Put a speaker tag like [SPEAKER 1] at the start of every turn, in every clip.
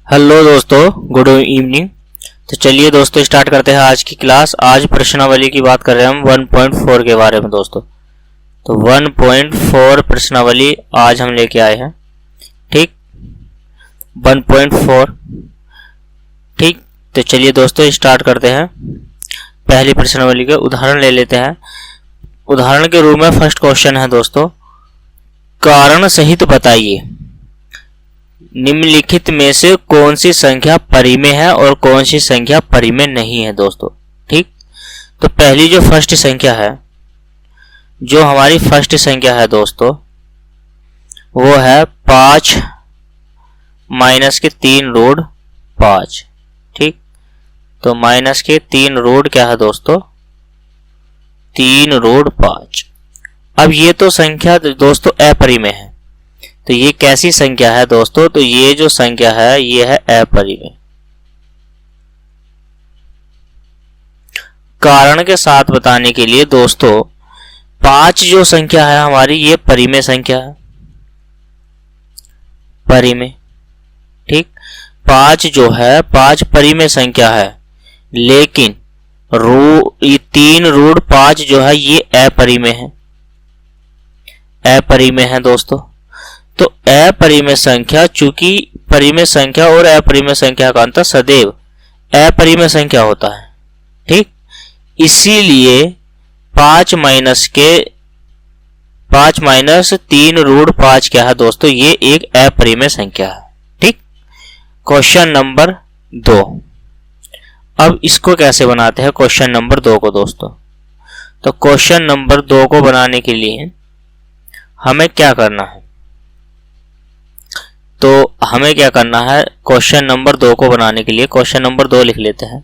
[SPEAKER 1] Hello दोस्तों, good evening. तो चलिए दोस्तों स्टार्ट करते हैं आज की क्लास। आज प्रश्नावली की बात कर रहे हैं हम 1.4 के बारे में दोस्तों। तो 1.4 प्रश्नावली आज हम लेके आए हैं। ठीक, 1.4। ठीक, तो चलिए दोस्तों स्टार्ट करते हैं। पहली प्रश्नावली के उदाहरण ले लेते हैं। उदाहरण के रूप में फर्स्ट क्वेश्चन है दोस्तों, कारण सहित बताइए निम्नलिखित में से कौन सी संख्या परिमेय है और कौन सी संख्या परिमेय नहीं है दोस्तों। ठीक, तो पहली जो फर्स्ट संख्या है, जो हमारी फर्स्ट संख्या है दोस्तों, वो है 5 माइनस के 3 रूट 5। ठीक, तो माइनस के 3 रूट क्या है दोस्तों, 3 रूट 5। अब ये तो संख्या दोस्तों अपरिमेय है। तो ये कैसी संख्या है दोस्तों, तो ये जो संख्या है ये है अपरिमेय। कारण के साथ बताने के लिए दोस्तों 5 जो संख्या है हमारी, ये परिमेय संख्या है, परिमेय। ठीक, 5 जो है 5 परिमेय संख्या है, लेकिन 3 रूट 5 जो है ये अपरिमेय है, अपरिमेय है दोस्तों। तो अपरिमेय संख्या, चूंकि परिमेय संख्या और अपरिमेय संख्या का अंतर सदैव अपरिमेय संख्या होता है। ठीक, इसीलिए 5 माइनस 3 रूट 5 क्या है दोस्तों, ये एक अपरिमेय संख्या है। ठीक, क्वेश्चन नंबर 2। अब इसको कैसे बनाते हैं क्वेश्चन नंबर 2 को दोस्तों। तो क्वेश्चन नंबर 2 को बनाने के लिए हमें क्या करना है, तो हमें क्या करना है, क्वेश्चन नंबर 2 को बनाने के लिए क्वेश्चन नंबर 2 लिख लेते हैं।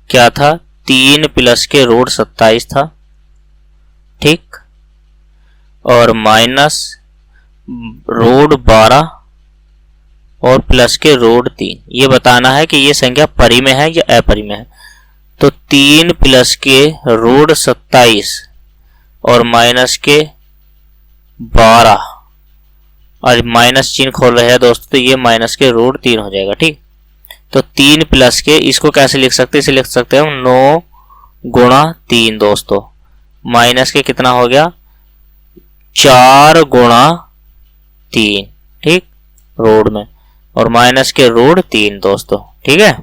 [SPEAKER 1] क्या था, 3 प्लस के रूट 27 था। ठीक, और माइनस रूट 12 और प्लस के रूट 3। ये बताना है कि ये संख्या परिमेय है या अपरिमेय है। तो 3 प्लस के रूट 27 और माइनस के 12 और माइनस चिन्ह खोल रहे हैं दोस्तों, तो ये माइनस के रूट 3 हो जाएगा। ठीक, तो 3 प्लस के, इसको कैसे लिख सकते हैं, इसे लिख सकते हैं हम 9 गुणा 3 दोस्तों। माइनस के कितना हो गया, 4 गुणा 3। ठीक, रूट में, और माइनस के रूट 3 दोस्तों। ठीक है,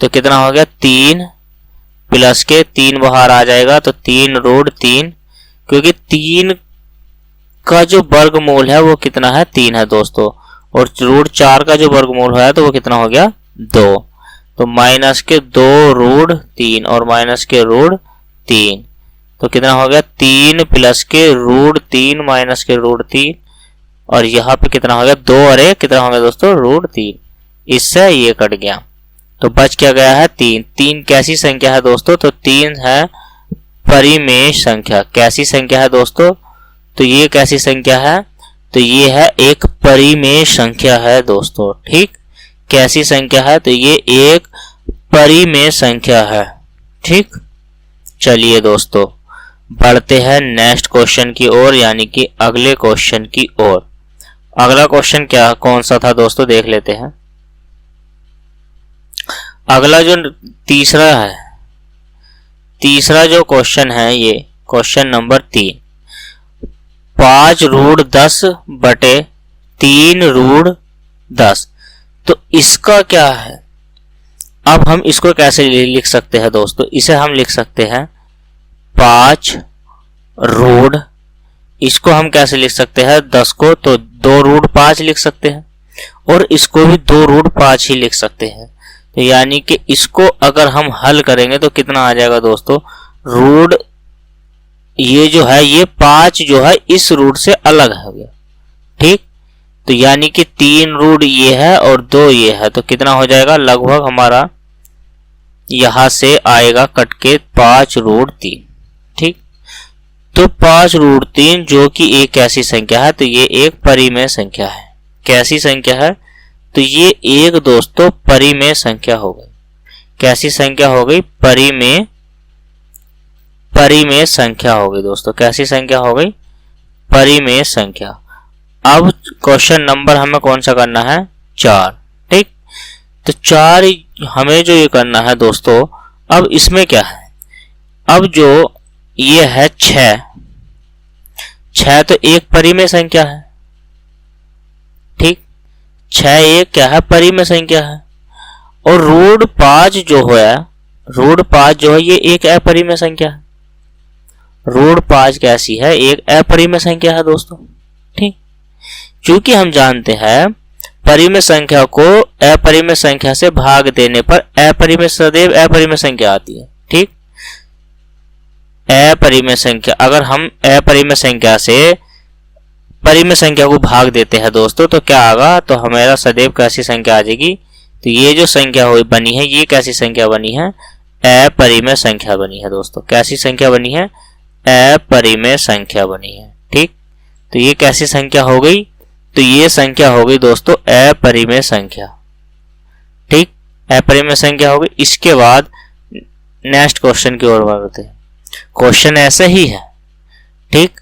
[SPEAKER 1] तो कितना हो गया, 3 प्लस के 3 बाहर आ जाएगा, तो 3 रूट 3, क्योंकि 3 का जो वर्गमूल है वो कितना है, 3 है दोस्तों, और रूट 4 का जो वर्गमूल है तो वो कितना हो गया, 2। तो माइनस के 2 रूट 3 और माइनस के रूट 3, तो कितना हो गया, 3 प्लस के रूट 3 माइनस के रूट 3, और यहाँ पे कितना हो गया, 2 और 1 कितना हो गया दोस्तों, रूट 3। इससे ये कट गया, तो बच क्या गया है, 3। 3 कैसी संख्या है दोस्तों, तो 3 है परिमेय संख्या। कैसी संख्या है दोस्तों, तो ये कैसी संख्या है, तो ये है एक परिमेय संख्या है दोस्तों। ठीक, कैसी संख्या है, तो ये एक परिमेय संख्या है। ठीक, चलिए दोस्तों बढ़ते हैं नेक्स्ट क्वेश्चन की ओर, यानी कि अगले क्वेश्चन की ओर। अगला क्वेश्चन क्या कौन सा था दोस्तों, देख लेते हैं। अगला जो तीसरा है, तीसरा जो क्वेश्चन है, ये क्वेश्चन नंबर 3, 5 रूट 10 बटे 3 रूट 10। तो इसका क्या है, अब हम इसको कैसे लिख सकते हैं दोस्तों, इसे हम लिख सकते हैं 5 रूट, इसको हम कैसे लिख सकते हैं, 10 को तो 2 रूट 5 लिख सकते हैं, और इसको भी 2 रूट 5 ही लिख सकते हैं। तो यानी कि इसको अगर हम हल करेंगे तो कितना आ जाएगा दोस्तों, रूट ये जो है, ये 5 जो है इस रूट से अलग हो गया। ठीक, तो यानी कि 3 रूट ये है और 2 ये है, तो कितना हो जाएगा, लगभग हमारा यहां से आएगा कट के 5 रूट 3। ठीक, तो 5 रूट 3 जो कि एक कैसी संख्या है, तो ये एक परिमेय संख्या है। कैसी संख्या है, तो ये एक दोस्तों परिमेय संख्या हो गई। कैसी संख्या हो गई, परिमेय संख्या हो गई दोस्तों। कैसी संख्या हो गई, परिमेय संख्या। अब क्वेश्चन नंबर हमें कौन सा करना है, 4। ठीक, तो 4 हमें जो ये करना है दोस्तों, अब इसमें क्या है, अब जो ये है 6 तो एक परिमेय संख्या है। ठीक, 6 एक क्या है, परिमेय संख्या है। और रूट 5 जो है ये एक अपरिमेय संख्या है। रूट 5 कैसी है, एक अपरिमेय संख्या है दोस्तों। ठीक, क्योंकि हम जानते हैं परिमेय संख्या को अपरिमेय संख्या से भाग देने पर अपरिमेय सदैव अपरिमेय संख्या आती है। ठीक, अपरिमेय संख्या, अगर हम अपरिमेय संख्या से परिमेय संख्या को भाग देते हैं दोस्तों तो क्या आएगा, तो हमारा सदैव कैसी संख्या आ जाएगी, तो ये जो संख्या बनी है ये कैसी संख्या बनी है, अपरिमेय संख्या बनी है दोस्तों। कैसी संख्या बनी है, अपरिमेय संख्या बनी है। ठीक, तो ये कैसी संख्या हो गई, तो ये संख्या हो गई दोस्तों अपरिमेय संख्या। ठीक, अपरिमेय संख्या हो गई। इसके बाद नेक्स्ट क्वेश्चन की ओर बढ़ते हैं। क्वेश्चन ऐसा ही है। ठीक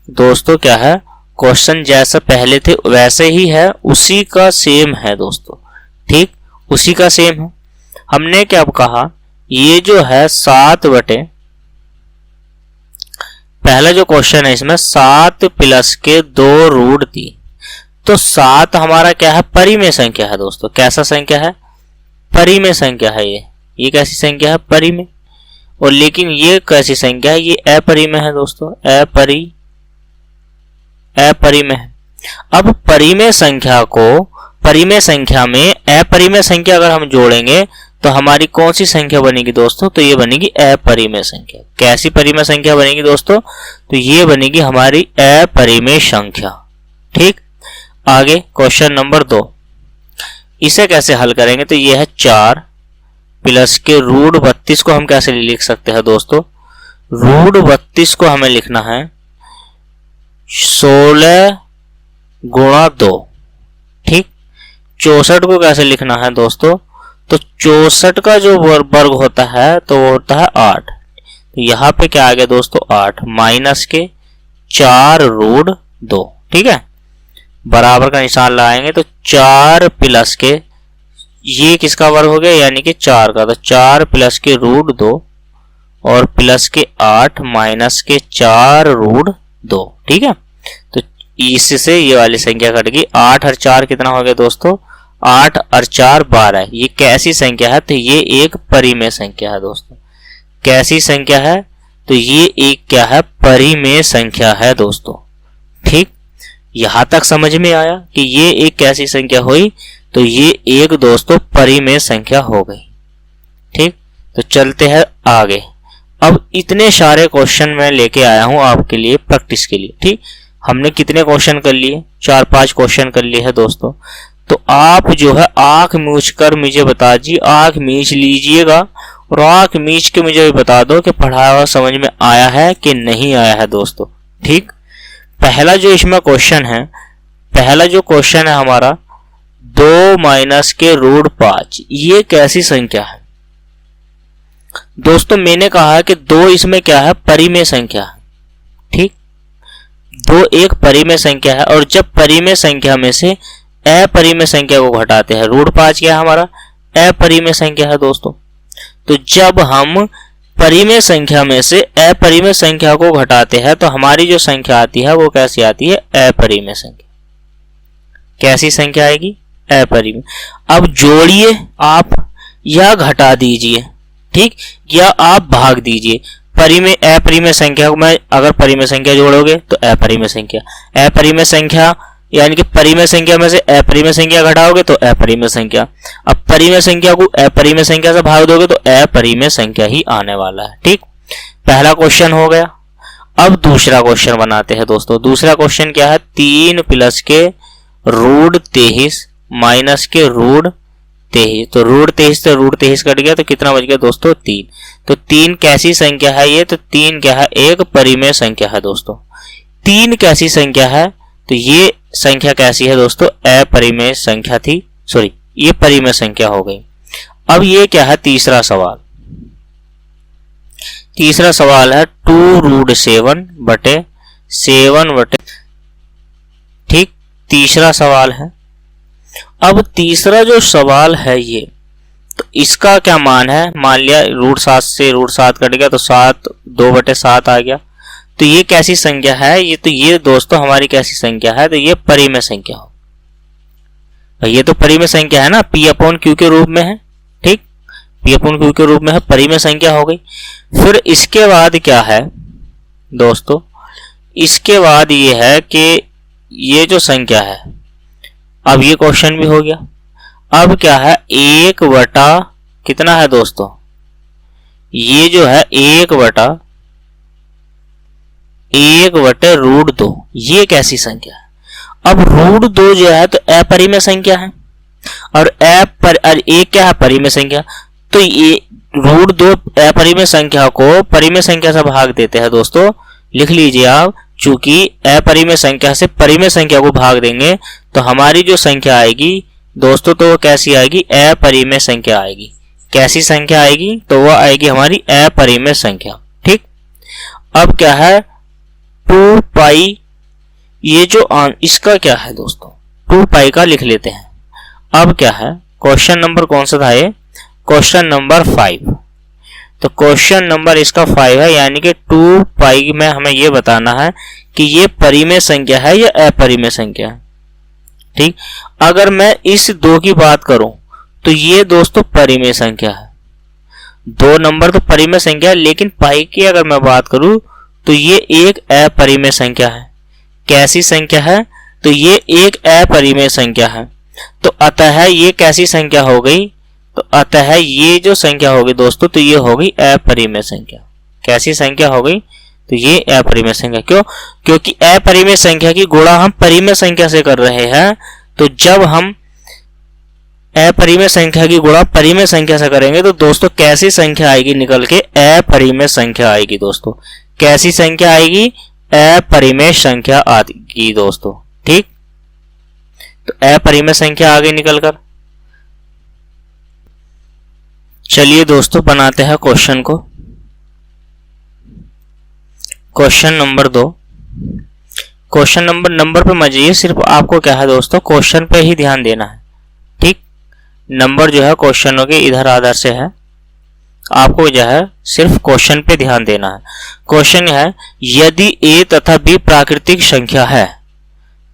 [SPEAKER 1] दोस्तों, क्या है, क्वेश्चन जैसा पहले थे वैसे ही है, उसी का सेम है दोस्तों। ठीक, उसी का सेम है। हमने क्या कहा, ये जो है 7 बटे, पहला जो क्वेश्चन है इसमें 7 प्लस के 2 रूट 3, तो 7 हमारा क्या है, परिमेय संख्या है दोस्तों। कैसा संख्या है, परिमेय संख्या है। ये कैसी संख्या है, परिमेय। और लेकिन ये कैसी संख्या है, ये अपरिमेय है दोस्तों, अपरिमेय है। अब परिमेय संख्या को परिमेय संख्या में अपरिमेय संख्या अगर हम जोड़ेंगे तो हमारी कौन सी संख्या बनेगी दोस्तों, तो ये बनेगी अपरिमेय संख्या। कैसी परिमेय संख्या बनेगी दोस्तों, तो ये बनेगी हमारी अपरिमेय संख्या। ठीक, आगे क्वेश्चन नंबर 2, इसे कैसे हल करेंगे, तो ये है 4 प्लस के रूट 32 को हम कैसे लिख सकते हैं दोस्तों, रूट 32 को हमें लिखना है 16 गुणा 2। ठीक, 64 को कैसे लिखना है दोस्तों, तो 64 का जो वर्ग होता है तो वो होता है 8। तो यहाँ पे क्या आ गया दोस्तों, 8 माइनस के 4 रूट 2। ठीक है, बराबर का निशान लगाएंगे तो 4 प्लस के, ये किसका वर्ग हो गया, यानी कि 4 का, तो 4 प्लस के रूट 2 और प्लस के 8 माइनस के 4 रूट 2। ठीक है, तो इससे ये वाली संख्या कट गई। 8 और 4 कितना हो गया दोस्तों, 8 और 4 12। ये कैसी संख्या है, तो ये एक परिमेय संख्या है दोस्तों। कैसी संख्या है, तो ये एक क्या है, परिमेय संख्या है दोस्तों। ठीक, यहां तक समझ में आया कि ये एक कैसी संख्या हुई, तो ये एक दोस्तों परिमेय संख्या हो गई। ठीक, तो चलते हैं आगे। अब इतने सारे क्वेश्चन मैं लेके आया हूं आपके लिए प्रैक्टिस के लिए। ठीक, हमने कितने क्वेश्चन कर लिए, 4-5 क्वेश्चन कर लिए हैं दोस्तों। तो आप जो है आंख मूछ कर मुझे बता दीजिए, आंख मीच लीजिएगा और आंख मीच के मुझे बता दो कि पढ़ाया हुआ समझ में आया है कि नहीं आया है दोस्तों। ठीक, पहला जो इसमें क्वेश्चन है, पहला जो क्वेश्चन है हमारा 2 माइनस के रूट 5, ये कैसी संख्या है दोस्तों। मैंने कहा है कि 2 इसमें क्या है, परिमेय संख्या है। ठीक, 2 एक परिमेय संख्या है, और जब परिमेय संख्या में से अपरिमेय संख्या को घटाते हैं, रूट 5 क्या है हमारा, अपरिमेय संख्या है दोस्तों। तो जब हम परिमेय संख्या में से अपरिमेय संख्या को घटाते हैं तो हमारी जो संख्या आती है वो कैसी आती है, अपरिमेय संख्या। कैसी संख्या आएगी, अपरिमेय। अब जोड़िए आप या घटा दीजिए, ठीक, या आप भाग दीजिए। परिमेय अपरिमेय संख्या को मैं अगर परिमेय संख्या जोड़ोगे तो अपरिमेय संख्या, अपरिमेय संख्या यानी कि परिमेय संख्या में से अपरिमेय संख्या घटाओगे तो अपरिमेय संख्या। अब परिमेय संख्या को अपरिमेय संख्या से भाग दोगे तो अपरिमेय संख्या ही आने वाला है। ठीक, पहला क्वेश्चन हो गया। अब दूसरा क्वेश्चन बनाते हैं दोस्तों। दूसरा क्वेश्चन क्या है, 3 प्लस के रूट 23 माइनस के रूट 23। तो रूट 23 से रूट 23 कट गया तो कितना बच गया दोस्तों, 3। तो 3 कैसी संख्या है ये, तो 3 क्या है, एक परिमेय संख्या है दोस्तों। 3 कैसी संख्या है, तो ये संख्या कैसी है दोस्तों, अपरिमेय संख्या थी, सॉरी ये परिमेय संख्या हो गई। अब ये क्या है, तीसरा सवाल। तीसरा सवाल है 2 रूट 7 बटे 7 बटे, ठीक, तीसरा सवाल है। अब तीसरा जो सवाल है ये, तो इसका क्या मान है, मान लिया √7 से √7 कट गया तो 7 2/7 आ गया। तो ये कैसी संख्या है, ये तो ये दोस्तों हमारी कैसी संख्या है, तो ये परिमेय संख्या हो, ये तो परिमेय संख्या है ना, P/Q के रूप में है। ठीक, P/Q के रूप में है, परिमेय संख्या हो गई। फिर इसके बाद क्या है दोस्तों, इसके बाद ये है कि ये जो संख्या है, अब ये क्वेश्चन भी हो गया। अब क्या है, 1 बटा कितना है दोस्तों, ये जो है 1/√2, ये कैसी संख्या है। अब √2 जो है तो अपरिमेय संख्या है, और एक क्या है, परिमेय संख्या। तो ये √2 अपरिमेय संख्या को परिमेय संख्या से भाग देते हैं दोस्तों, लिख लीजिए आप। चूंकि अपरिमेय संख्या से परिमेय संख्या को भाग देंगे तो हमारी जो संख्या आएगी दोस्तों, तो वो कैसी आएगी, अपरिमेय संख्या आएगी। कैसी संख्या आएगी, तो वो आएगी हमारी अपरिमेय संख्या। ठीक, अब क्या है 2 पाई, ये जो इसका क्या है दोस्तों, 2 पाई का लिख लेते हैं। अब क्या है, क्वेश्चन नंबर कौन सा था ये, क्वेश्चन नंबर 5। तो क्वेश्चन नंबर इसका 5 है, यानी कि 2 पाई में हमें ये बताना है कि ये परिमेय संख्या है या अपरिमेय संख्या है। ठीक, अगर मैं इस 2 की बात करूं तो ये दोस्तों परिमेय संख्या है, 2 नंबर तो परिमेय संख्या है, लेकिन पाई की अगर मैं बात करूं तो ये एक अपरिमेय संख्या है। कैसी संख्या है, तो ये एक अपरिमेय संख्या है। तो अतः ये कैसी संख्या हो गई, तो अतः ये जो संख्या होगी दोस्तों, तो ये हो गई अपरिमेय संख्या। कैसी संख्या हो गई, तो ये अपरिमेय संख्या। क्यों, क्योंकि अपरिमेय संख्या की गुणा हम परिमेय संख्या से कर रहे हैं। तो जब हम अपरिमेय संख्या की गुणा परिमेय संख्या से करेंगे तो दोस्तों कैसी संख्या आएगी निकल के, अपरिमेय संख्या आएगी दोस्तों। कैसी संख्या आएगी, अपरिमेय संख्या आएगी दोस्तों। ठीक, तो अपरिमेय संख्या आ गई निकलकर। चलिए दोस्तों बनाते हैं क्वेश्चन को। Question number 2। क्वेश्चन नंबर पे मत जाइए, सिर्फ आपको क्या है दोस्तों, क्वेश्चन पे ही ध्यान देना है। ठीक, नंबर जो है क्वेश्चनों के इधर आधार से है, आपको जो है सिर्फ क्वेश्चन पे ध्यान देना है। क्वेश्चन है, यदि a तथा b प्राकृतिक संख्या है,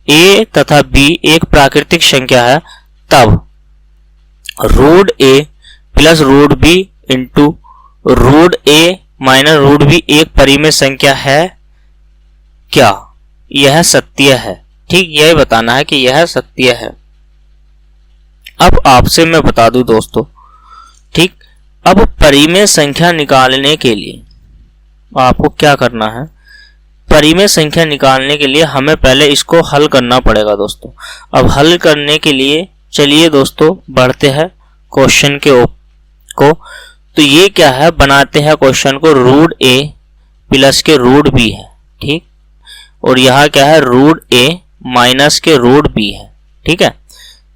[SPEAKER 1] a तथा b एक प्राकृतिक संख्या है, तब √a plus √b into √a minus √b एक परिमेय संख्या है क्या, यह सत्य है। ठीक, यही बताना है कि यह सत्य है। अब आपसे मैं बता दूं दोस्तों, ठीक, अब परिमेय संख्या निकालने के लिए आपको क्या करना है, परिमेय संख्या निकालने के लिए हमें पहले इसको हल करना पड़ेगा दोस्तों। अब हल करने के लिए चलिए दोस्तों बढ़ते हैं क्वेश्चन को। तो ये क्या है, बनाते हैं क्वेश्चन को, √a प्लस के √b है। ठीक, और यहाँ क्या है, √a माइनस के √b है। ठीक है,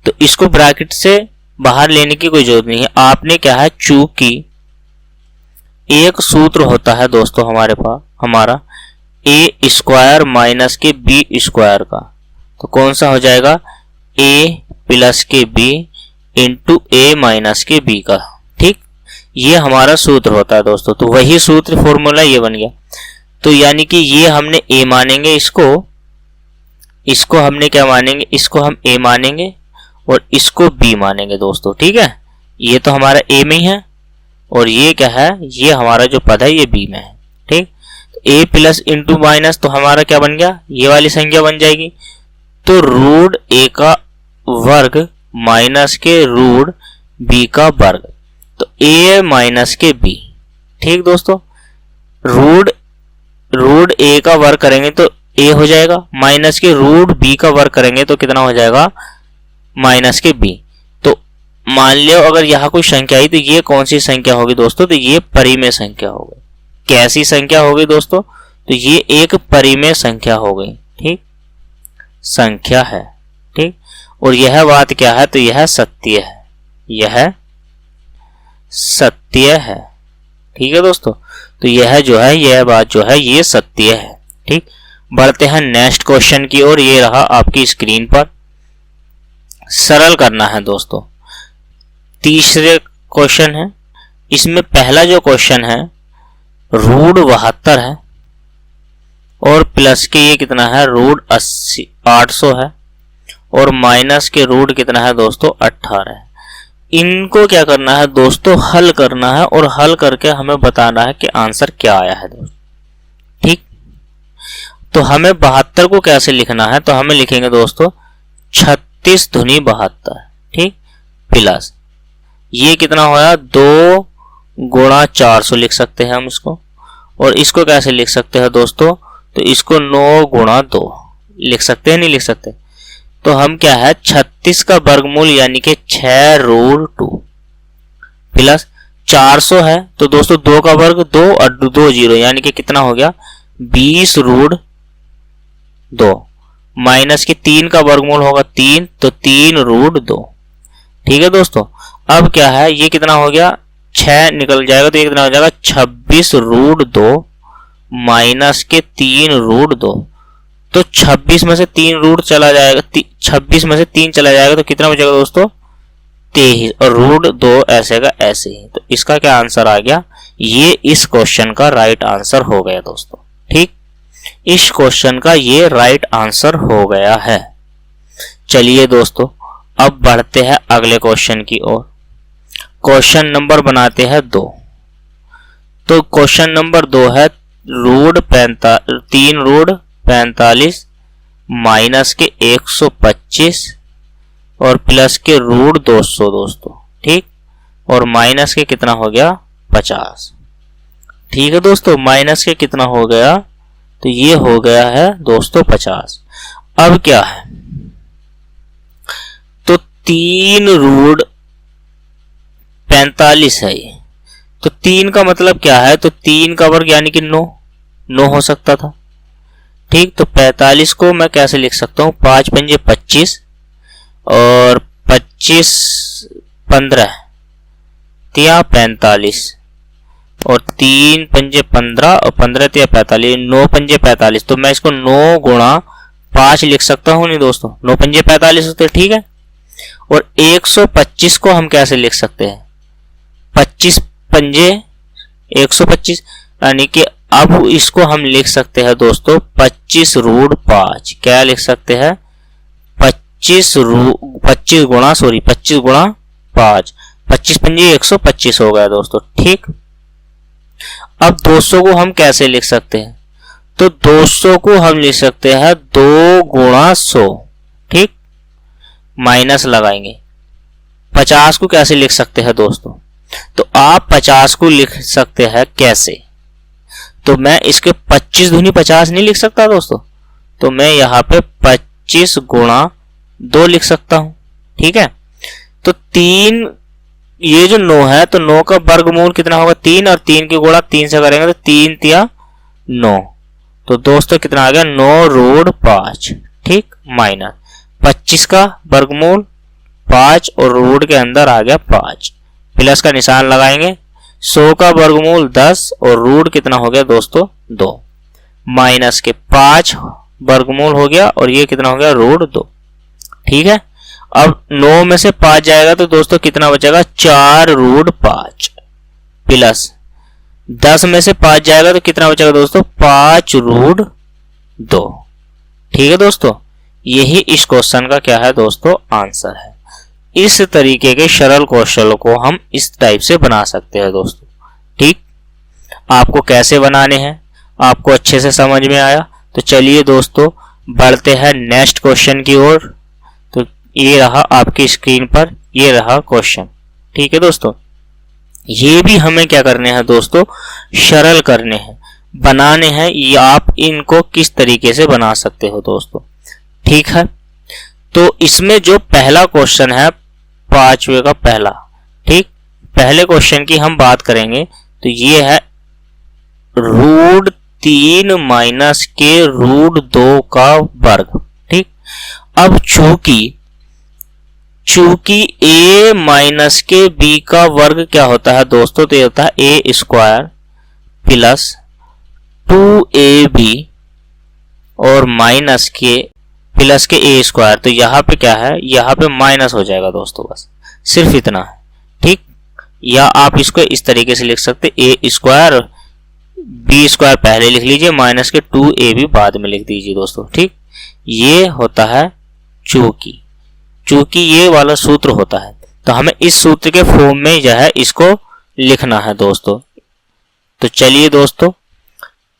[SPEAKER 1] तो इसको ब्रैकेट से बाहर लेने की कोई जरूरत नहीं है। आपने क्या है, चूंकि एक सूत्र होता है दोस्तों हमारे पास, हमारा a² माइनस के b² का, तो कौन सा हो जाएगा, a प्लस के b इंटू a माइनस के b का। ठीक, ये हमारा सूत्र होता है दोस्तों। तो वही सूत्र फॉर्मूला ये बन गया। तो यानी कि ये हमने a मानेंगे, इसको हमने क्या मानेंगे, इसको हम a मानेंगे और इसको b मानेंगे दोस्तों। ठीक है, ये तो हमारा a में ही है और ये क्या है, ये हमारा जो पद है ये b में है। ठीक, तो a प्लस इंटू माइनस तो हमारा क्या बन गया, ये वाली संख्या बन जाएगी। तो √a का वर्ग माइनस के √b का वर्ग, तो a माइनस के b। ठीक दोस्तों, √a का वर्ग करेंगे तो a हो जाएगा, माइनस के √b का वर्ग करेंगे तो कितना हो जाएगा, माइनस के b। तो मान लो अगर यहाँ कोई संख्या आई तो ये कौन सी संख्या होगी दोस्तों, तो ये परिमेय संख्या हो गई। कैसी संख्या हो गई दोस्तों, तो ये एक परिमेय संख्या हो गई। ठीक, संख्या है। ठीक, और यह बात क्या है, तो यह सत्य है, यह सत्य है। ठीक है दोस्तों, तो यह जो है, यह बात जो है ये सत्य है। ठीक, बढ़ते हैं नेक्स्ट क्वेश्चन की ओर। ये रहा आपकी स्क्रीन पर सरल करना है दोस्तों। तीसरे क्वेश्चन है, इसमें पहला जो क्वेश्चन है रूट 72 है और प्लस के ये कितना है रूट 800 है और माइनस के रूट कितना है दोस्तों 18 है। इनको क्या करना है दोस्तों, हल करना है और हल करके हमें बताना है कि आंसर क्या आया है दोस्तों। ठीक, तो हमें 72 को कैसे लिखना है, तो हमें लिखेंगे दोस्तों 36 दूनी 72, ठीक, प्लस ये कितना होगा 2 गुणा 400 लिख सकते हैं हम इसको। और इसको कैसे लिख सकते हैं दोस्तों, तो इसको 9 गुणा 2 लिख सकते हैं, नहीं लिख सकते। तो हम क्या है 36 का वर्गमूल यानी कि 6 रूट 2 प्लस 400 है तो दोस्तों 2 का वर्ग 2 और 2 0 यानी कि कितना हो गया 20 रूट 2 माइनस के 3 का वर्गमूल होगा 3 तो 3 रूट 2। ठीक है दोस्तों, अब क्या है ये कितना हो गया 6 निकल जाएगा तो ये कितना हो जाएगा 26 रूट 2 माइनस के 3 रूट 2। तो 26 में से 3 रूट चला जाएगा, 26 में से 3 चला जाएगा तो कितना बचेगा दोस्तों 23 और रूट 2 ऐसे का ऐसे ही। तो इसका क्या आंसर आ गया, ये इस क्वेश्चन का राइट आंसर हो गया दोस्तों। ठीक, इस क्वेश्चन का ये राइट आंसर हो गया है। चलिए दोस्तों अब बढ़ते हैं अगले क्वेश्चन की ओर। क्वेश्चन नंबर बनाते हैं 2। तो क्वेश्चन नंबर 2 है रूट 3 रूट 45 माइनस के 125 और प्लस के रूट 200 दोस्तों। ठीक, और माइनस के कितना हो गया 50। ठीक है दोस्तों, माइनस के कितना हो गया, तो ये हो गया है दोस्तों 50। अब क्या है, तो 3 रूट 45 है ये, तो 3 का मतलब क्या है, तो 3 का वर्ग यानी कि 9 हो सकता था। ठीक, तो 45 को मैं कैसे लिख सकता हूँ 5 पंजे 25 और 25 15 तिया 45 और 3 पंजे 15 और 15 तिया 45 9 पंजे 45। तो मैं इसको 9 गुणा 5 लिख सकता हूँ नहीं दोस्तों, 9 पंजे 45 होते। ठीक है, और 125 को हम कैसे लिख सकते हैं 25 पंजे 125 यानी कि अब इसको हम लिख सकते हैं दोस्तों 25 रूट 5। क्या लिख सकते हैं 25 गुणा 5 25 पंजे 125 हो गया दोस्तों। ठीक, अब 200 को हम कैसे लिख सकते हैं, तो 200 को हम लिख सकते हैं 2 गुणा 100। ठीक, माइनस लगाएंगे। 50 को कैसे लिख सकते हैं दोस्तों, तो आप 50 को लिख सकते हैं कैसे, तो मैं इसके 25 दूनी 50 नहीं लिख सकता दोस्तों, तो मैं यहाँ पे 25 गुणा 2 लिख सकता हूं। ठीक है, तो 3 ये जो 9 है तो 9 का वर्गमूल कितना होगा 3 और 3 की गुणा 3 से करेंगे तो 3 तिया 9। तो दोस्तों कितना आ गया 9 रूट 5। ठीक, माइनस 25 का वर्गमूल 5 और रूट के अंदर आ गया 5 प्लस का निशान लगाएंगे। 100 का वर्गमूल 10 और रूट कितना हो गया दोस्तों 2 माइनस के 5 वर्गमूल हो गया और ये कितना हो गया रूट 2। ठीक है, अब 9 में से 5 जाएगा तो दोस्तों कितना बचेगा 4 रूट 5 प्लस 10 में से 5 जाएगा तो कितना बचेगा दोस्तों 5 रूट 2। ठीक है दोस्तों, यही इस क्वेश्चन का क्या है दोस्तों आंसर है। इस तरीके के सरल क्वेश्चनों को हम इस टाइप से बना सकते हैं दोस्तों। ठीक, आपको कैसे बनाने हैं आपको अच्छे से समझ में आया। तो चलिए दोस्तों बढ़ते हैं नेक्स्ट क्वेश्चन की ओर। तो ये रहा आपकी स्क्रीन पर, ये रहा क्वेश्चन। ठीक है दोस्तों, ये भी हमें क्या करने हैं दोस्तों सरल करने हैं, बनाने हैं। ये आप इनको किस तरीके से बना सकते हो दोस्तों। ठीक है, तो इसमें जो पहला क्वेश्चन है 5वें का पहला, ठीक, पहले क्वेश्चन की हम बात करेंगे तो ये है रूट 3 माइनस के रूट 2 का वर्ग। ठीक, अब चूंकि a माइनस के b का वर्ग क्या होता है दोस्तों, तो ये होता है a स्क्वायर प्लस 2ab और माइनस के प्लस के ए स्क्वायर, तो यहाँ पे क्या है, यहाँ पे माइनस हो जाएगा दोस्तों, बस सिर्फ इतना है। ठीक, या आप इसको इस तरीके से लिख सकते, ए स्क्वायर बी स्क्वायर पहले लिख लीजिए, माइनस के 2a भी बाद में लिख दीजिए दोस्तों। ठीक, ये होता है चूंकि ये वाला सूत्र होता है, तो हमें इस सूत्र के फॉर्म में जो है इसको लिखना है दोस्तों। तो चलिए दोस्तों,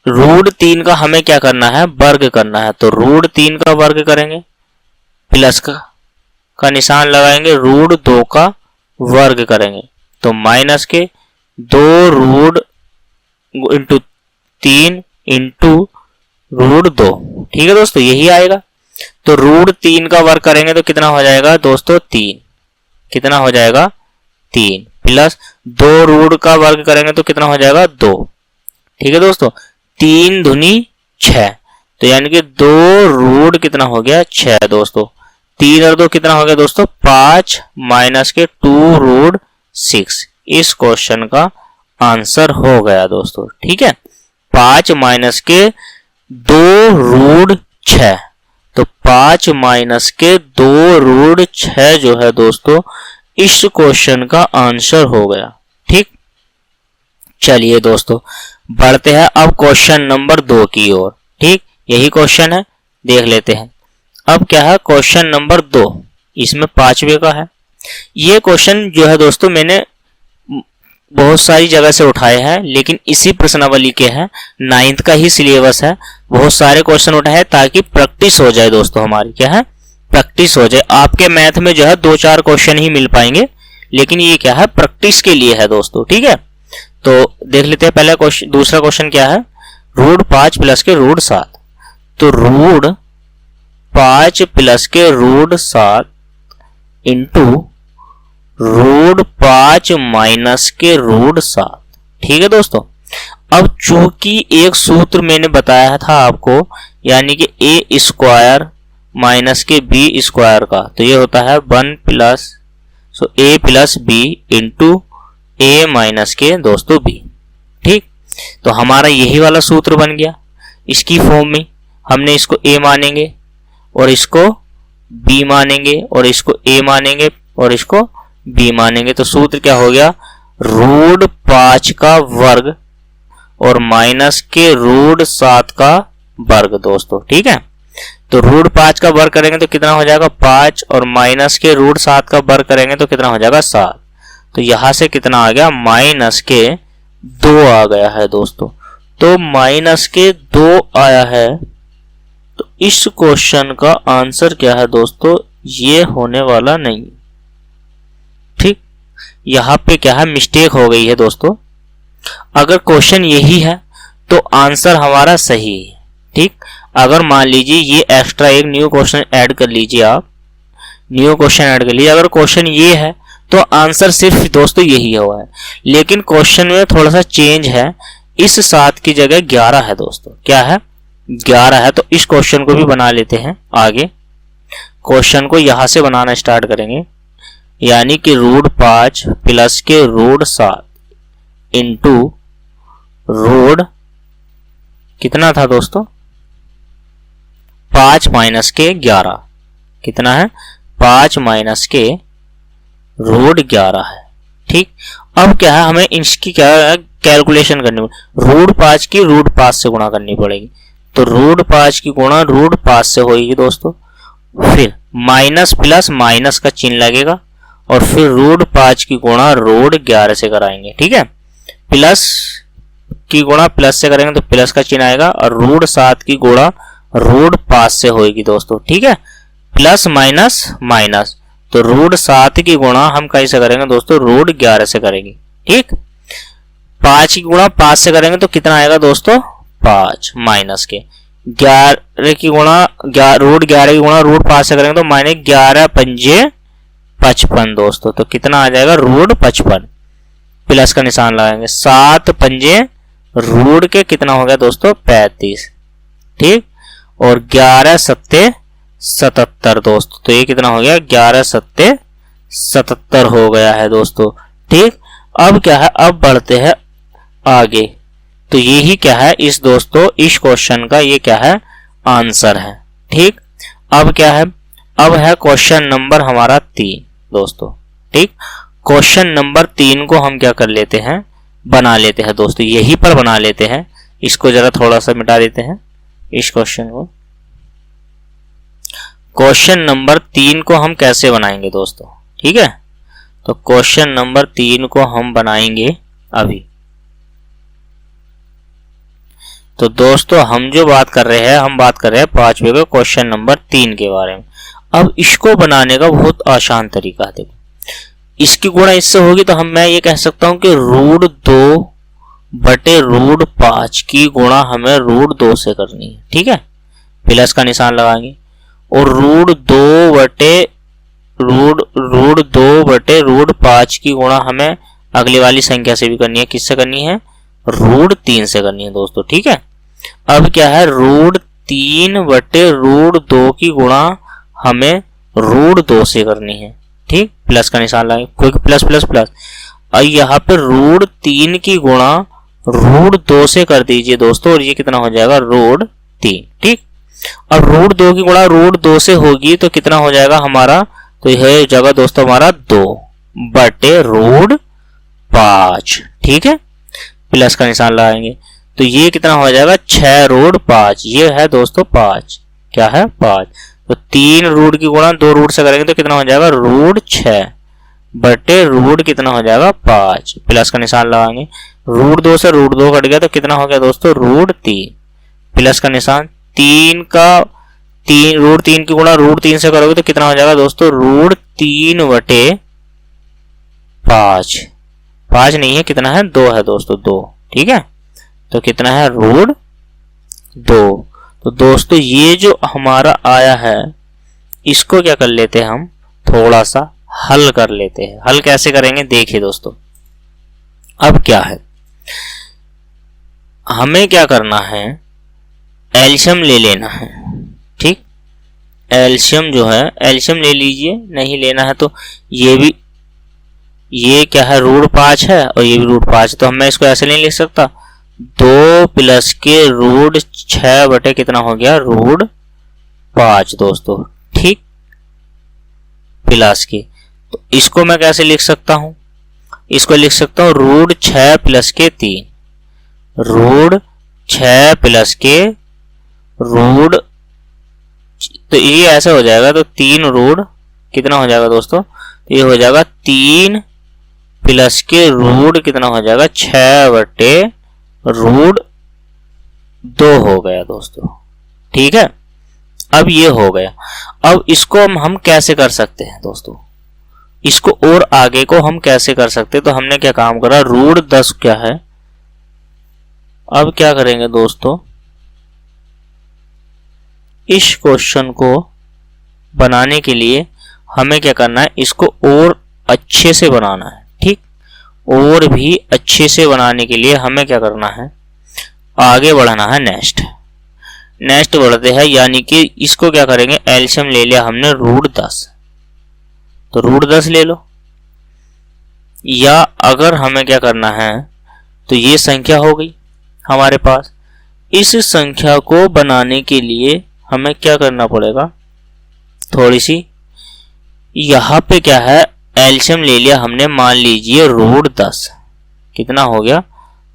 [SPEAKER 1] √3 का हमें क्या करना है, वर्ग करना है। तो √3 का वर्ग करेंगे, प्लस का निशान लगाएंगे, √2 का वर्ग करेंगे, तो माइनस के 2 इंटू 3 इंटू √2। ठीक है दोस्तों, यही आएगा। तो √3 का वर्ग करेंगे तो कितना हो जाएगा दोस्तों, 3। कितना हो जाएगा, 3 प्लस 2 रूट का वर्ग करेंगे तो कितना हो जाएगा, 2। ठीक है दोस्तों, 3 दूनी 6, तो यानी कि 2 रूट कितना हो गया, 6 दोस्तों। 3 और 2 कितना हो गया दोस्तों, 5 माइनस के 2√6। इस क्वेश्चन का आंसर हो गया दोस्तों। ठीक है, 5 माइनस के 2√6, तो 5 माइनस के 2√6 जो है दोस्तों इस क्वेश्चन का आंसर हो गया। ठीक, चलिए दोस्तों बढ़ते हैं अब क्वेश्चन नंबर 2 की ओर। ठीक, यही क्वेश्चन है, देख लेते हैं। अब क्या है क्वेश्चन नंबर 2, इसमें 5वें का है। ये क्वेश्चन जो है दोस्तों मैंने बहुत सारी जगह से उठाए हैं, लेकिन इसी प्रश्नावली के हैं, 9th का ही सिलेबस है। बहुत सारे क्वेश्चन उठाए हैं ताकि प्रैक्टिस हो जाए दोस्तों, हमारी क्या है, प्रैक्टिस हो जाए। आपके मैथ में जो है 2-4 क्वेश्चन ही मिल पाएंगे, लेकिन ये क्या है, प्रैक्टिस के लिए है दोस्तों। ठीक है, तो देख लेते हैं पहला क्वेश्चन। दूसरा क्वेश्चन क्या है, √5 प्लस के √7। तो √5 प्लस के √7 इंटू √5 माइनस के √7। ठीक है दोस्तों, अब चूंकि एक सूत्र मैंने बताया था आपको, यानी कि ए स्क्वायर माइनस के बी स्क्वायर का, तो ये होता है 1 plus A plus B into A minus के दोस्तों बी। ठीक, तो हमारा यही वाला सूत्र बन गया। इसकी फॉर्म में हमने इसको ए मानेंगे और इसको बी मानेंगे और इसको ए मानेंगे और इसको बी मानेंगे। तो सूत्र क्या हो गया, √5 का वर्ग और माइनस के √7 का वर्ग दोस्तों। ठीक है, तो √5 का वर्ग करेंगे तो कितना हो जाएगा, 5, और माइनस के √7 का वर्ग करेंगे तो कितना हो जाएगा, 7। तो यहां से कितना आ गया, माइनस के 2 आ गया है दोस्तों। तो माइनस के 2 आया है, तो इस क्वेश्चन का आंसर क्या है दोस्तों, ये होने वाला नहीं। ठीक, यहां पे क्या है, मिस्टेक हो गई है दोस्तों। अगर क्वेश्चन यही है तो आंसर हमारा सही है। ठीक, अगर मान लीजिए ये एक्स्ट्रा एक न्यू क्वेश्चन ऐड कर लीजिए, आप न्यू क्वेश्चन ऐड कर लीजिए, अगर क्वेश्चन ये है तो आंसर सिर्फ दोस्तों यही हुआ है। लेकिन क्वेश्चन में थोड़ा सा चेंज है, इस 7 की जगह 11 है दोस्तों। क्या है, 11 है। तो इस क्वेश्चन को भी बना लेते हैं आगे। क्वेश्चन को यहां से बनाना स्टार्ट करेंगे, यानी कि √5 प्लस के √7 इंटू कितना था दोस्तों, 5 माइनस के 11। कितना है, 5 माइनस के √11 है। ठीक, अब क्या है, हमें इसकी क्या कैलकुलेशन करनी पड़ेगी, √5 की √5 से गुणा करनी पड़ेगी। तो √5 की गुणा √5 से होगी दोस्तों, फिर माइनस प्लस माइनस का चिन्ह लगेगा और फिर √5 की गुणा √11 से कराएंगे। ठीक है, प्लस की गुणा प्लस से करेंगे तो प्लस का चिन्ह आएगा और √7 की गुणा √5 से होगी दोस्तों। ठीक है, प्लस माइनस माइनस, तो √7 की गुणा हम कैसे करेंगे दोस्तों, √11 से करेंगे। ठीक, 5 की गुणा 5 से करेंगे तो कितना आएगा दोस्तों, 5 माइनस के 11 की गुणा √11 की गुणा √5 से करेंगे तो माइनस 11 पंजे 55 दोस्तों। तो कितना आ जाएगा, √55, प्लस का निशान लगाएंगे, 7 पंजे रूट के कितना हो गया दोस्तों, 35। ठीक, और 11 सत्ते 77 दोस्तों। तो ये कितना हो गया, 11 सत्ते 77 हो गया है दोस्तों। ठीक, अब क्या है, अब बढ़ते हैं आगे। तो यही क्या है, इस दोस्तों इस क्वेश्चन का ये क्या है, आंसर है। ठीक, अब क्या है, अब है क्वेश्चन नंबर हमारा 3 दोस्तों। ठीक, क्वेश्चन नंबर 3 को हम क्या कर लेते हैं, बना लेते हैं दोस्तों, यहीं पर बना लेते हैं। इसको जरा थोड़ा सा मिटा देते हैं इस क्वेश्चन को। क्वेश्चन नंबर 3 को हम कैसे बनाएंगे दोस्तों, ठीक है। तो क्वेश्चन नंबर 3 को हम बनाएंगे अभी। तो दोस्तों हम जो बात कर रहे हैं, हम बात कर रहे हैं 5वें के क्वेश्चन नंबर 3 के बारे में। अब इसको बनाने का बहुत आसान तरीका है। देखो, इसकी गुणा इससे होगी तो मैं ये कह सकता हूं कि √2/√5 की गुणा हमें √2 से करनी है। ठीक है, प्लस का निशान लगाएंगे। और √2/√5 की गुणा हमें अगली वाली संख्या से भी करनी है। किससे करनी है, √3 से करनी है दोस्तों। ठीक है, अब क्या है, √3/√2 की गुणा हमें √2 से करनी है। ठीक, प्लस का निशान लगाएंगे, क्योंकि प्लस प्लस प्लस। और यहाँ पे √3 की गुणा √2 से कर दीजिए दोस्तों, और ये कितना हो जाएगा, √3। ठीक, अब √2 की गुणा √2 से होगी तो कितना हो जाएगा हमारा, तो यह हो जाएगा दोस्तों हमारा 2/√5। ठीक है, प्लस का निशान लगाएंगे तो ये कितना हो जाएगा, 6√5। ये है दोस्तों 5, क्या है 5। तो 3 रूट की गुणा 2 रूट से करेंगे तो कितना हो जाएगा, √6/√, कितना हो जाएगा 5। प्लस का निशान लगाएंगे, √2 से √2 कट गया तो कितना हो गया दोस्तों, √3। प्लस का निशान, 3 √3 की गुणा √3 से करोगे तो कितना हो जाएगा दोस्तों, √3/5। 5 नहीं है, कितना है, 2 है दोस्तों, 2। ठीक है, तो कितना है, √2। तो दोस्तों ये जो हमारा आया है, इसको क्या कर लेते हैं, हम थोड़ा सा हल कर लेते हैं। हल कैसे करेंगे देखिए दोस्तों। अब क्या है, हमें क्या करना है, एलसीएम ले लेना है। ठीक, एलसीएम जो है, एलसीएम ले लीजिए। नहीं लेना है तो ये क्या है, √5 है और ये भी √5। तो मैं इसको ऐसे नहीं लिख सकता, 2 प्लस के √6 बटे कितना हो गया, √5 दोस्तों। ठीक, प्लस के, तो इसको मैं कैसे लिख सकता हूं, इसको लिख सकता हूं √6 प्लस के 3, √6 प्लस के √, तो ये ऐसे हो जाएगा। तो 3 √ कितना हो जाएगा दोस्तों, तो ये हो जाएगा 3 प्लस के √ कितना हो जाएगा, 6/√2 हो गया दोस्तों। ठीक है, अब ये हो गया। अब इसको हम कैसे कर सकते हैं दोस्तों, इसको और आगे को हम कैसे कर सकते हैं। तो हमने क्या काम करा, √10 क्या है। अब क्या करेंगे दोस्तों, इस क्वेश्चन को बनाने के लिए हमें क्या करना है, इसको और अच्छे से बनाना है। ठीक, और भी अच्छे से बनाने के लिए हमें क्या करना है, आगे बढ़ना है। नेक्स्ट बढ़ते हैं, यानी कि इसको क्या करेंगे, एलसीएम ले लिया हमने √10, तो √10 ले लो। या अगर हमें क्या करना है, तो ये संख्या हो गई हमारे पास। इस संख्या को बनाने के लिए हमें क्या करना पड़ेगा, थोड़ी सी यहाँ पे क्या है, एलसीएम ले लिया हमने, मान लीजिए √10, कितना हो गया,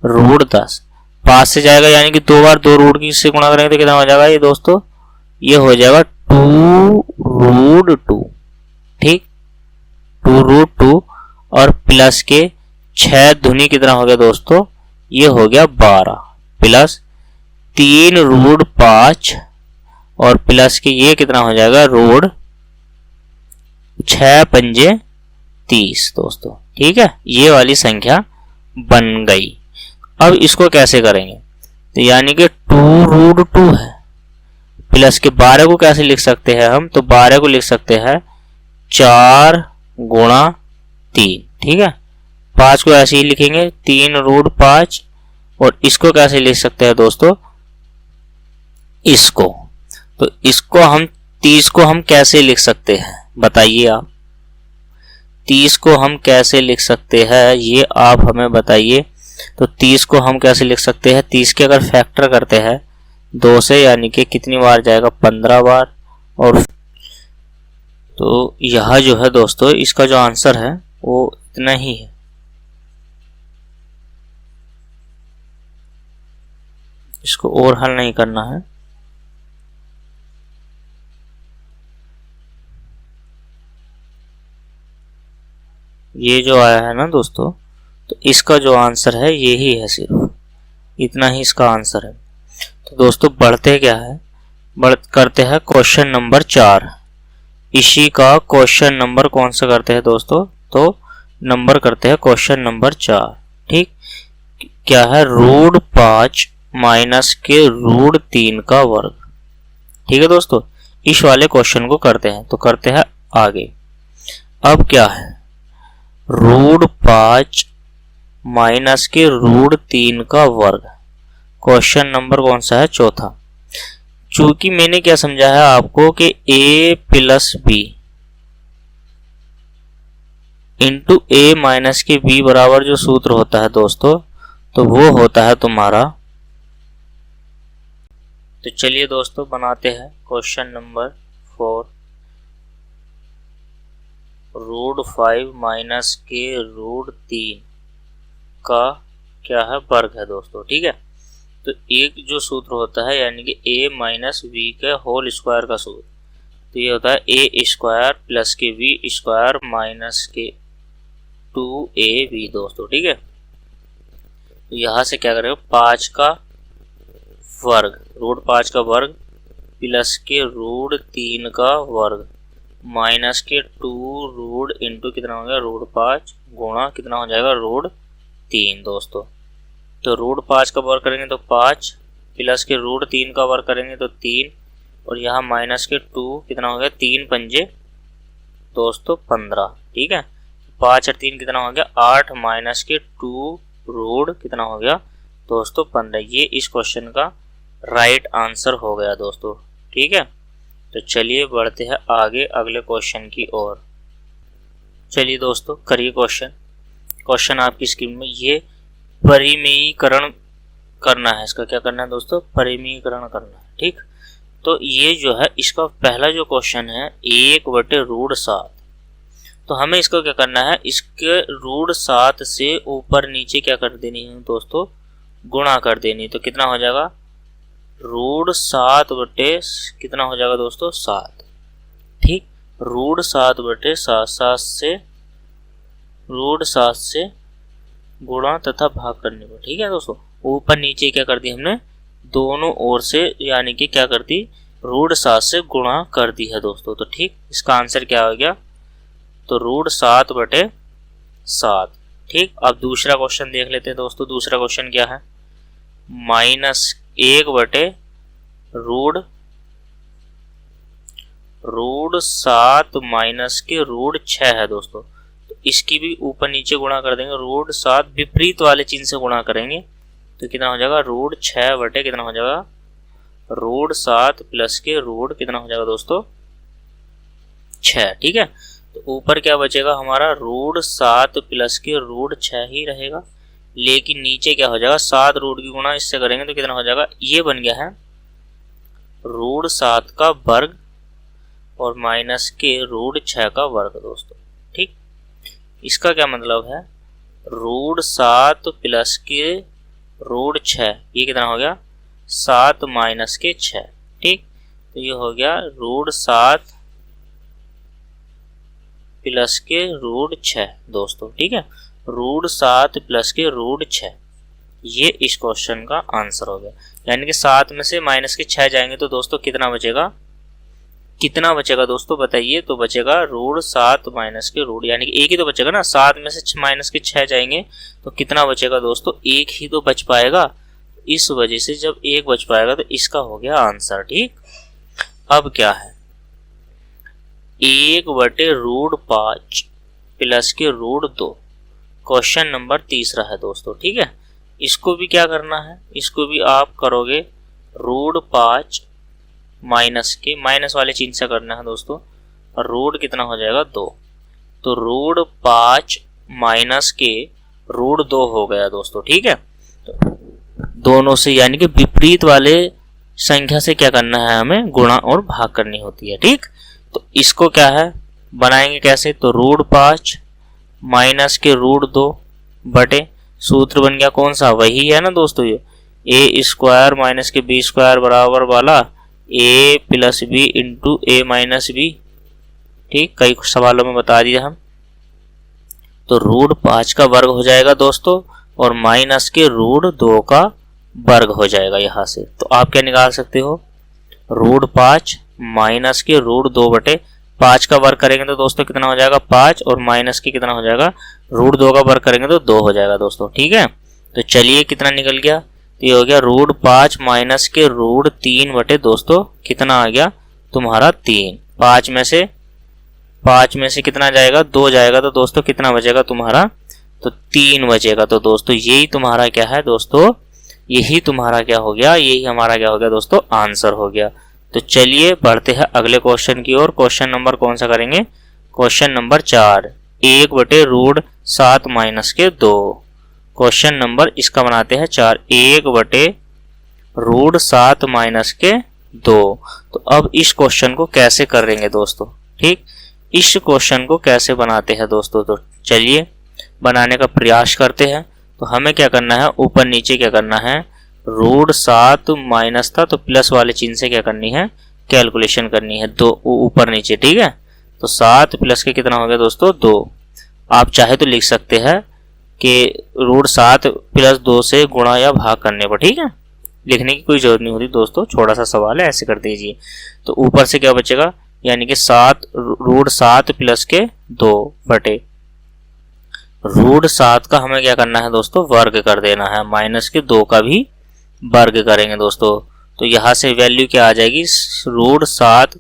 [SPEAKER 1] √10। 5 से जाएगा, यानी कि 2 बार 2 रूट की से गुणा करेंगे तो कितना हो जाएगा ये दोस्तों, ये हो जाएगा 2√2। ठीक, 2√2 और प्लस के 6 दूनी कितना हो गया दोस्तों, ये हो गया 12, प्लस 3√5 और प्लस के ये कितना हो जाएगा, √6×5 30 दोस्तों। ठीक है, ये वाली संख्या बन गई। अब इसको कैसे करेंगे, तो यानी कि 2√2 है, प्लस के 12 को कैसे लिख सकते हैं हम, तो 12 को लिख सकते हैं 4×3। ठीक है, 5 को ऐसे ही लिखेंगे 3√5, और इसको कैसे लिख सकते हैं दोस्तों, इसको, तो इसको हम 30 को हम कैसे लिख सकते हैं बताइए आप, 30 को हम कैसे लिख सकते हैं ये आप हमें बताइए। तो 30 को हम कैसे लिख सकते हैं, 30 के अगर फैक्टर करते हैं 2 से, यानी कि कितनी बार जाएगा, 15 बार, और तो यह जो है दोस्तों इसका जो आंसर है वो इतना ही है। इसको और हल नहीं करना है। ये जो आया है ना दोस्तों, तो इसका जो आंसर है ये ही है, सिर्फ इतना ही इसका आंसर है। तो दोस्तों बढ़ते क्या है, करते हैं क्वेश्चन नंबर 4। इसी का क्वेश्चन नंबर कौन सा करते हैं दोस्तों, तो नंबर करते हैं क्वेश्चन नंबर 4। ठीक, क्या है, रूट 5 माइनस के रूट 3 का वर्ग। ठीक है दोस्तों, इस वाले क्वेश्चन को करते हैं, तो करते हैं आगे। अब क्या है, रूट 5 माइनस के रूट 3 का वर्ग, क्वेश्चन नंबर कौन सा है, चौथा। चूंकि मैंने क्या समझाया आपको कि a plus B into A minus के b बराबर जो सूत्र होता है दोस्तों, तो वो होता है तुम्हारा। तो चलिए दोस्तों बनाते हैं क्वेश्चन नंबर 4। रूट 5 माइनस के रूट 3 का क्या है, वर्ग है दोस्तों। ठीक है, तो एक जो सूत्र होता है यानी कि a माइनस बी के होल स्क्वायर का सूत्र, तो ये होता है a स्क्वायर प्लस के b स्क्वायर माइनस के 2ab दोस्तों। ठीक है, तो यहाँ से क्या करेंगे, 5 का वर्ग, रूट 5 का वर्ग प्लस के रूट 3 का वर्ग माइनस के 2 रूट इंटू कितना हो गया, रूट 5 गुणा कितना हो जाएगा, रूट 3 दोस्तों। तो रूट 5 का वर्ग करेंगे तो 5 प्लस के रूट 3 का वर्ग करेंगे तो 3, और यहाँ माइनस के 2 कितना हो गया, 3 पंजे दोस्तों 15। ठीक है, 5 और 3 कितना हो गया, 8 माइनस के 2 रूट कितना हो गया दोस्तों 15। ये इस क्वेश्चन का राइट आंसर हो गया दोस्तों। ठीक है, तो चलिए बढ़ते हैं आगे अगले क्वेश्चन की ओर। चलिए दोस्तों करिए क्वेश्चन आपकी स्क्रीन में। ये परिमेयीकरण करना है, इसका क्या करना है दोस्तों, परिमेयीकरण करना है। ठीक, तो ये जो है इसका पहला जो क्वेश्चन है 1/√7, तो हमें इसको क्या करना है, इसके √7 से ऊपर नीचे क्या कर देनी है दोस्तों, गुणा कर देनी। तो कितना हो जाएगा, √7 बटे कितना हो जाएगा दोस्तों, 7। ठीक, √7 बटे 7 से √7 से गुणा तथा भाग करने को। ठीक है दोस्तों, ऊपर नीचे क्या कर दी हमने, दोनों ओर से यानी कि क्या कर दी, √7 से गुणा कर दी है दोस्तों। तो ठीक, इसका आंसर क्या हो गया, तो √7 बटे 7। ठीक, अब दूसरा क्वेश्चन देख लेते हैं दोस्तों। दूसरा क्वेश्चन क्या है, -1 बटे √7 माइनस के √6 है दोस्तों। तो इसकी भी ऊपर नीचे गुणा कर देंगे, √7 विपरीत वाले चिन्ह से गुणा करेंगे तो कितना हो जाएगा, √6 बटे कितना हो जाएगा, √7 प्लस के रूट कितना हो जाएगा दोस्तों, 6। ठीक है, तो ऊपर क्या बचेगा हमारा, √7 प्लस के √6 ही रहेगा, लेकिन नीचे क्या हो जाएगा, 7 रूट की गुणा इससे करेंगे तो कितना हो जाएगा, ये बन गया है √7 का वर्ग और माइनस के √6 का वर्ग दोस्तों। ठीक, इसका क्या मतलब है, √7 प्लस के √6, ये कितना हो गया, 7 माइनस के 6। ठीक, तो ये हो गया √7 प्लस के √6 दोस्तों। ठीक है, √7 प्लस के √6, ये इस क्वेश्चन का आंसर हो गया। यानी कि 7 में से माइनस के 6 जाएंगे तो दोस्तों कितना बचेगा, कितना बचेगा दोस्तों बताइए, तो बचेगा √7 माइनस के रूट, यानी कि एक ही तो बचेगा ना, 7 में से माइनस के 6 जाएंगे तो कितना बचेगा दोस्तों, एक ही तो बच पाएगा। इस वजह से जब एक बच पाएगा तो इसका हो गया आंसर। ठीक, अब क्या है, 1/√5 प्लस के √2, क्वेश्चन नंबर तीसरा है दोस्तों। ठीक है, इसको भी क्या करना है, इसको भी आप करोगे √5 माइनस के, माइनस वाले चिन्ह से करना है दोस्तों, रूट कितना हो जाएगा 2, तो √5 माइनस के √2 हो गया दोस्तों। ठीक है, तो दोनों से यानी कि विपरीत वाले संख्या से क्या करना है, हमें गुणा और भाग करनी होती है। ठीक, तो इसको क्या है बनाएंगे कैसे, तो √5 माइनस के √2 बटे सूत्र बन गया कौन सा, वही है ना दोस्तों, ये a² माइनस के b² बराबर वाला a plus B into a minus B. ठीक, कई सवालों में बता दिया हम। तो √5 का वर्ग हो जाएगा दोस्तों और माइनस के √2 का वर्ग हो जाएगा यहाँ से। तो आप क्या निकाल सकते हो, √5 माइनस के √2 बटे 5 का वर्ग करेंगे तो दोस्तों कितना हो जाएगा 5, और माइनस के कितना हो जाएगा √2 का वर्ग करेंगे तो 2 हो जाएगा दोस्तों। ठीक है, तो चलिए कितना निकल गया, तो ये हो गया √5 माइनस के √3 बटे दोस्तों कितना आ गया तुम्हारा 3। 5 में से कितना जाएगा 2 जाएगा, तो दोस्तों कितना बचेगा तुम्हारा, तो 3 बचेगा। तो दोस्तों यही तुम्हारा क्या है दोस्तों, यही तुम्हारा क्या हो गया, यही हमारा क्या हो गया दोस्तों, आंसर हो गया। तो चलिए बढ़ते हैं अगले क्वेश्चन की ओर। क्वेश्चन नंबर कौन सा करेंगे, क्वेश्चन नंबर 4, 1 बटे √7 माइनस के 2। क्वेश्चन नंबर इसका बनाते हैं 4, 1 बटे √7 माइनस के 2। तो अब इस क्वेश्चन को कैसे करेंगे दोस्तों, ठीक, इस क्वेश्चन को कैसे बनाते हैं दोस्तों, तो चलिए बनाने का प्रयास करते हैं। तो हमें क्या करना है, ऊपर नीचे क्या करना है, √7 माइनस था तो प्लस वाले चिन्ह से क्या करनी है, कैलकुलेशन करनी है, 2 ऊपर नीचे। ठीक है, तो 7 प्लस के कितना हो गया दोस्तों 2। आप चाहे तो लिख सकते हैं कि √7 प्लस 2 से गुणा या भाग करने पर। ठीक है, लिखने की कोई जरूरत नहीं होती दोस्तों, छोटा सा सवाल है, ऐसे कर दीजिए। तो ऊपर से क्या बचेगा, यानी कि √7 प्लस के 2 बटे √7 का हमें क्या करना है दोस्तों, वर्ग कर देना है, माइनस के 2 का भी वर्ग करेंगे दोस्तों। तो यहाँ से वैल्यू क्या आ जाएगी, √7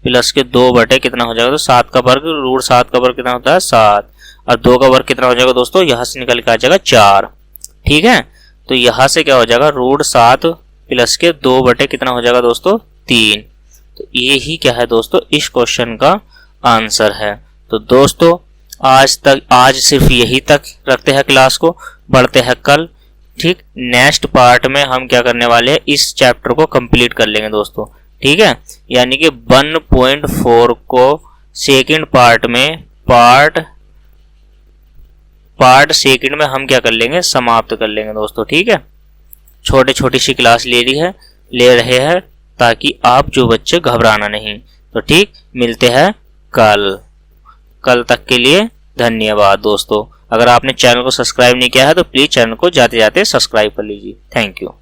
[SPEAKER 1] प्लस के 2 बटे कितना हो जाएगा, तो 7 का वर्ग, √7 का वर्ग कितना होता है 7, और 2 का वर्ग कितना हो जाएगा दोस्तों, यहाँ से निकल के आ जाएगा 4। ठीक है, तो यहाँ से क्या हो जाएगा, √7 प्लस के 2 बटे कितना हो जाएगा दोस्तों 3। तो ये ही क्या है दोस्तों, इस क्वेश्चन का आंसर है। तो दोस्तों आज सिर्फ यही तक रखते हैं क्लास को, बढ़ते हैं कल। ठीक, नेक्स्ट पार्ट में हम क्या करने वाले हैं, इस चैप्टर को कंप्लीट कर लेंगे दोस्तों। ठीक है, यानी कि 1.4 को सेकंड पार्ट में पार्ट सेकंड में हम क्या कर लेंगे, समाप्त कर लेंगे दोस्तों। ठीक है, छोटी सी क्लास ले रहे हैं ताकि आप जो बच्चे घबराना नहीं। तो ठीक, मिलते हैं कल तक के लिए धन्यवाद दोस्तों। अगर आपने चैनल को सब्सक्राइब नहीं किया है तो प्लीज चैनल को जाते जाते सब्सक्राइब कर लीजिए। Thank you.